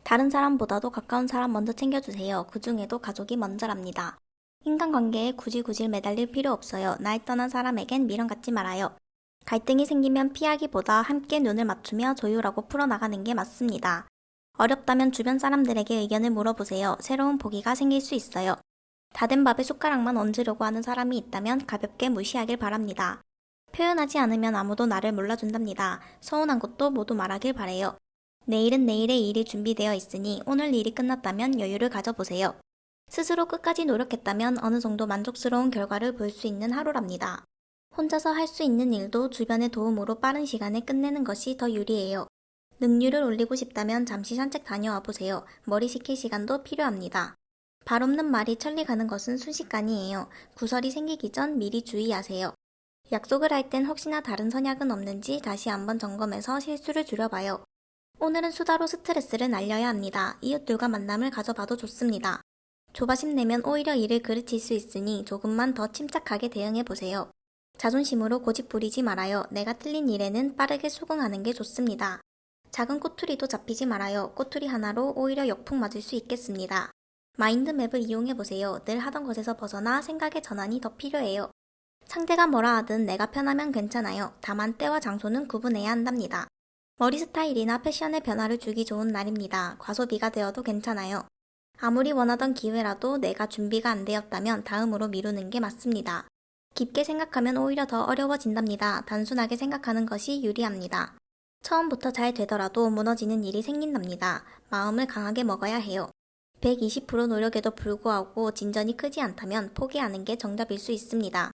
다른 사람보다도 가까운 사람 먼저 챙겨주세요. 그 중에도 가족이 먼저랍니다. 인간관계에 굳이 매달릴 필요 없어요. 날 떠난 사람에겐 미련 갖지 말아요. 갈등이 생기면 피하기보다 함께 눈을 맞추며 조율하고 풀어나가는 게 맞습니다. 어렵다면 주변 사람들에게 의견을 물어보세요. 새로운 보기가 생길 수 있어요. 다 된 밥에 숟가락만 얹으려고 하는 사람이 있다면 가볍게 무시하길 바랍니다. 표현하지 않으면 아무도 나를 몰라준답니다. 서운한 것도 모두 말하길 바래요. 내일은 내일의 일이 준비되어 있으니 오늘 일이 끝났다면 여유를 가져보세요. 스스로 끝까지 노력했다면 어느 정도 만족스러운 결과를 볼 수 있는 하루랍니다. 혼자서 할 수 있는 일도 주변의 도움으로 빠른 시간에 끝내는 것이 더 유리해요. 능률을 올리고 싶다면 잠시 산책 다녀와 보세요. 머리 식힐 시간도 필요합니다. 발 없는 말이 천리 가는 것은 순식간이에요. 구설이 생기기 전 미리 주의하세요. 약속을 할 땐 혹시나 다른 선약은 없는지 다시 한번 점검해서 실수를 줄여봐요. 오늘은 수다로 스트레스를 날려야 합니다. 이웃들과 만남을 가져봐도 좋습니다. 조바심 내면 오히려 일을 그르칠 수 있으니 조금만 더 침착하게 대응해보세요. 자존심으로 고집 부리지 말아요. 내가 틀린 일에는 빠르게 수긍하는 게 좋습니다. 작은 꼬투리도 잡히지 말아요. 꼬투리 하나로 오히려 역풍 맞을 수 있겠습니다. 마인드맵을 이용해보세요. 늘 하던 것에서 벗어나 생각의 전환이 더 필요해요. 상대가 뭐라 하든 내가 편하면 괜찮아요. 다만 때와 장소는 구분해야 한답니다. 머리 스타일이나 패션에 변화를 주기 좋은 날입니다. 과소비가 되어도 괜찮아요. 아무리 원하던 기회라도 내가 준비가 안 되었다면 다음으로 미루는 게 맞습니다. 깊게 생각하면 오히려 더 어려워진답니다. 단순하게 생각하는 것이 유리합니다. 처음부터 잘 되더라도 무너지는 일이 생긴답니다. 마음을 강하게 먹어야 해요. 120% 노력에도 불구하고 진전이 크지 않다면 포기하는 게 정답일 수 있습니다.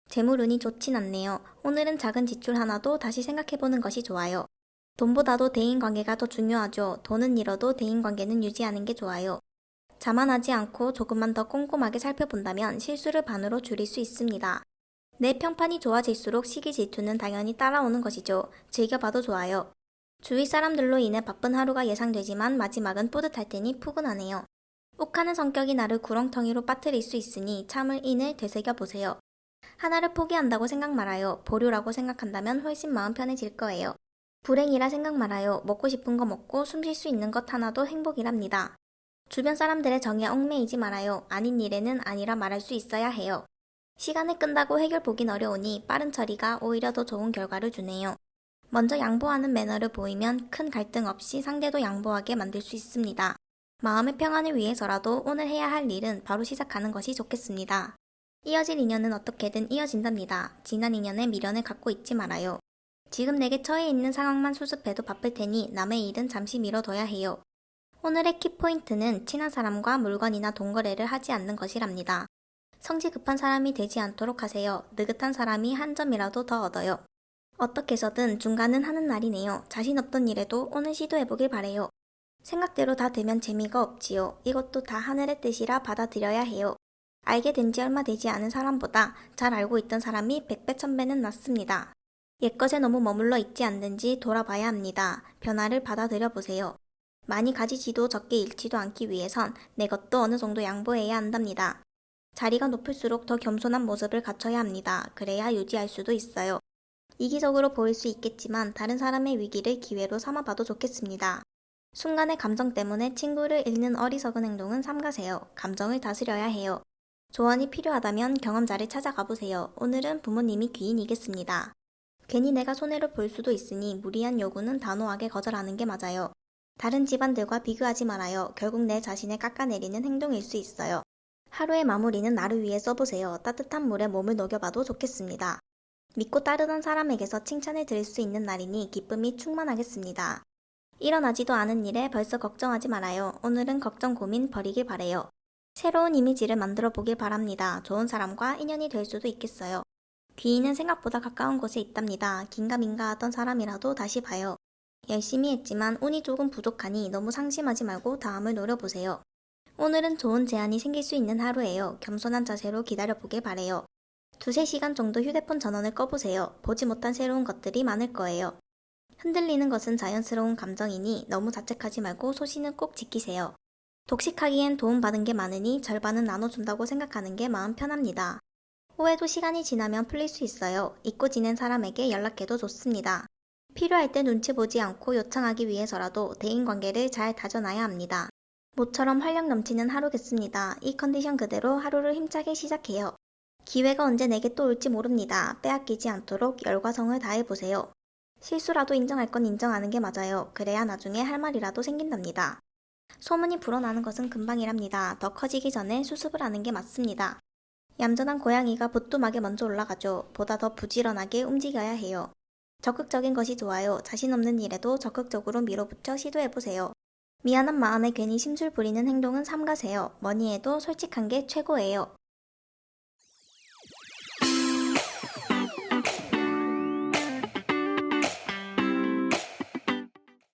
재물운이 좋진 않네요. 오늘은 작은 지출 하나도 다시 생각해보는 것이 좋아요. 돈보다도 대인관계가 더 중요하죠. 돈은 잃어도 대인관계는 유지하는 게 좋아요. 자만하지 않고 조금만 더 꼼꼼하게 살펴본다면 실수를 반으로 줄일 수 있습니다. 내 평판이 좋아질수록 시기 질투는 당연히 따라오는 것이죠. 즐겨봐도 좋아요. 주위 사람들로 인해 바쁜 하루가 예상되지만 마지막은 뿌듯할 테니 푸근하네요. 욱하는 성격이 나를 구렁텅이로 빠뜨릴 수 있으니 참을 인을 되새겨보세요. 하나를 포기한다고 생각 말아요. 보류라고 생각한다면 훨씬 마음 편해질 거예요. 불행이라 생각 말아요. 먹고 싶은 거 먹고 숨 쉴 수 있는 것 하나도 행복이랍니다. 주변 사람들의 정에 얽매이지 말아요. 아닌 일에는 아니라 말할 수 있어야 해요. 시간을 끈다고 해결 보긴 어려우니 빠른 처리가 오히려 더 좋은 결과를 주네요. 먼저 양보하는 매너를 보이면 큰 갈등 없이 상대도 양보하게 만들 수 있습니다. 마음의 평안을 위해서라도 오늘 해야 할 일은 바로 시작하는 것이 좋겠습니다. 이어질 인연은 어떻게든 이어진답니다. 지난 인연에 미련을 갖고 있지 말아요. 지금 내게 처해 있는 상황만 수습해도 바쁠 테니 남의 일은 잠시 미뤄둬야 해요. 오늘의 키포인트는 친한 사람과 물건이나 돈거래를 하지 않는 것이랍니다. 성질 급한 사람이 되지 않도록 하세요. 느긋한 사람이 한 점이라도 더 얻어요. 어떻게 해서든 중간은 하는 날이네요. 자신 없던 일에도 오늘 시도해보길 바래요. 생각대로 다 되면 재미가 없지요. 이것도 다 하늘의 뜻이라 받아들여야 해요. 알게 된 지 얼마 되지 않은 사람보다 잘 알고 있던 사람이 100배 1000배는 낫습니다. 옛것에 너무 머물러 있지 않는지 돌아봐야 합니다. 변화를 받아들여보세요. 많이 가지지도 적게 잃지도 않기 위해선 내 것도 어느 정도 양보해야 한답니다. 자리가 높을수록 더 겸손한 모습을 갖춰야 합니다. 그래야 유지할 수도 있어요. 이기적으로 보일 수 있겠지만 다른 사람의 위기를 기회로 삼아봐도 좋겠습니다. 순간의 감정 때문에 친구를 잃는 어리석은 행동은 삼가세요. 감정을 다스려야 해요. 조언이 필요하다면 경험자를 찾아가 보세요. 오늘은 부모님이 귀인이겠습니다. 괜히 내가 손해를 볼 수도 있으니 무리한 요구는 단호하게 거절하는 게 맞아요. 다른 집안들과 비교하지 말아요. 결국 내 자신을 깎아내리는 행동일 수 있어요. 하루의 마무리는 나를 위해 써보세요. 따뜻한 물에 몸을 녹여봐도 좋겠습니다. 믿고 따르던 사람에게서 칭찬을 들을 수 있는 날이니 기쁨이 충만하겠습니다. 일어나지도 않은 일에 벌써 걱정하지 말아요. 오늘은 걱정 고민 버리길 바래요. 새로운 이미지를 만들어 보길 바랍니다. 좋은 사람과 인연이 될 수도 있겠어요. 귀인은 생각보다 가까운 곳에 있답니다. 긴가민가 하던 사람이라도 다시 봐요. 열심히 했지만 운이 조금 부족하니 너무 상심하지 말고 다음을 노려보세요. 오늘은 좋은 제안이 생길 수 있는 하루예요. 겸손한 자세로 기다려보길 바래요. 2~3시간 정도 휴대폰 전원을 꺼보세요. 보지 못한 새로운 것들이 많을 거예요. 흔들리는 것은 자연스러운 감정이니 너무 자책하지 말고 소신은 꼭 지키세요. 독식하기엔 도움받은 게 많으니 절반은 나눠준다고 생각하는 게 마음 편합니다. 후회도 시간이 지나면 풀릴 수 있어요. 잊고 지낸 사람에게 연락해도 좋습니다. 필요할 때 눈치 보지 않고 요청하기 위해서라도 대인관계를 잘 다져놔야 합니다. 모처럼 활력 넘치는 하루겠습니다. 이 컨디션 그대로 하루를 힘차게 시작해요. 기회가 언제 내게 또 올지 모릅니다. 빼앗기지 않도록 열과 성을 다해보세요. 실수라도 인정할 건 인정하는 게 맞아요. 그래야 나중에 할 말이라도 생긴답니다. 소문이 불어나는 것은 금방이랍니다. 더 커지기 전에 수습을 하는 게 맞습니다. 얌전한 고양이가 부뚜막에 먼저 올라가죠. 보다 더 부지런하게 움직여야 해요. 적극적인 것이 좋아요. 자신 없는 일에도 적극적으로 밀어붙여 시도해보세요. 미안한 마음에 괜히 심술 부리는 행동은 삼가세요. 뭐니 해도 솔직한 게 최고예요.